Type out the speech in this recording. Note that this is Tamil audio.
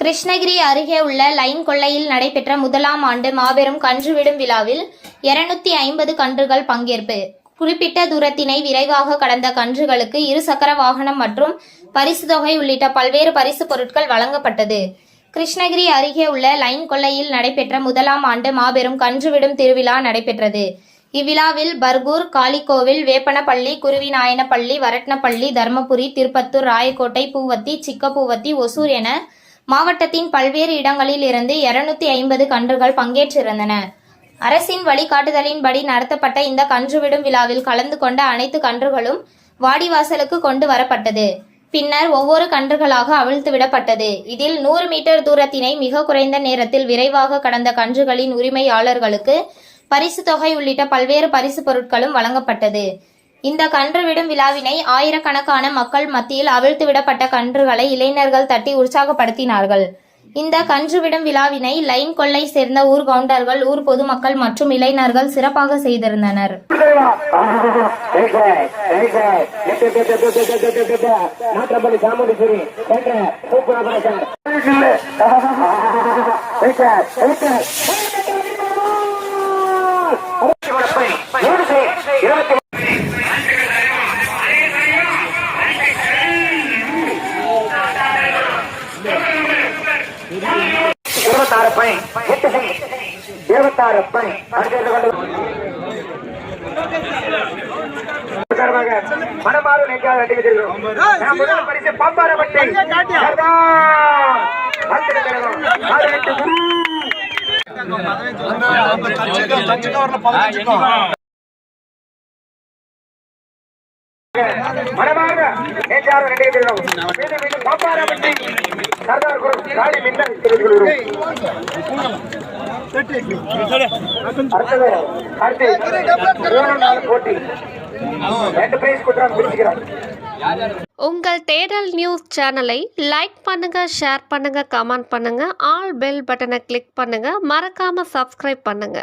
கிருஷ்ணகிரி அருகே உள்ள லைன் கொள்ளையில் நடைபெற்ற முதலாம் ஆண்டு மாபெரும் கன்றுவிடும் விழாவில் 250 கன்றுகள் பங்கேற்பு. குறிப்பிட்ட தூரத்தினை விரைவாக கடந்த கன்றுகளுக்கு இருசக்கர வாகனம் மற்றும் பரிசு தொகை உள்ளிட்ட பல்வேறு பரிசு பொருட்கள் வழங்கப்பட்டது. கிருஷ்ணகிரி அருகே உள்ள லைன் கொள்ளையில் நடைபெற்ற முதலாம் ஆண்டு மாபெரும் கன்றுவிடும் திருவிழா நடைபெற்றது. இவ்விழாவில் பர்கூர், காளிக்கோவில், வேப்பனப்பள்ளி, குருவிநாயனப்பள்ளி, வரட்னப்பள்ளி, தர்மபுரி, திருப்பத்தூர், ராயக்கோட்டை, பூவத்தி, சிக்கப்பூவத்தி, ஒசூர் என மாவட்டத்தின் பல்வேறு இடங்களில் இருந்து 250 கன்றுகள் பங்கேற்றிருந்தன. அரசின் வழிகாட்டுதலின்படி நடத்தப்பட்ட இந்த கன்றுவிடும் விழாவில் கலந்து கொண்ட அனைத்து கன்றுகளும் வாடிவாசலுக்கு கொண்டு வரப்பட்டது. பின்னர் ஒவ்வொரு கன்றுகளாக அவிழ்த்து விடப்பட்டது. இதில் 100 மீட்டர் தூரத்தினை மிக குறைந்த நேரத்தில் விரைவாக கடந்த கன்றுகளின் உரிமையாளர்களுக்கு பரிசு தொகை உள்ளிட்ட பல்வேறு பரிசு பொருட்களும் வழங்கப்பட்டது. இந்த கன்றுவிடும் விழாவினை ஆயிரக்கணக்கான மக்கள் மத்தியில் அவிழ்த்து விடப்பட்ட கன்றுகளை இளைஞர்கள் தட்டி உற்சாகப்படுத்தினார்கள். இந்த கன்றுவிடும் விழாவினை லைன் கொள்ளை சேர்ந்த ஊர் கவுண்டர்கள், ஊர் பொதுமக்கள் மற்றும் இளைஞர்கள் சிறப்பாக செய்திருந்தனர். மனமாறு நெஞ்சால் முதல் பரிசு பாம்பாரப்பட்டை மனமாக நெஞ்சால் நடிக்கிறோம். மீண்டும் பாம்பாரப்பட்டை சர்தார் காளி மின்னல் போட்டி உங்கள் தேடல் நியூஸ் சேனலை லைக் பண்ணுங்க, ஷேர் பண்ணுங்க, கமெண்ட் பண்ணுங்க, ஆல் பெல் பட்டனை கிளிக் பண்ணுங்க, மறக்காம சப்ஸ்கிரைப் பண்ணுங்க.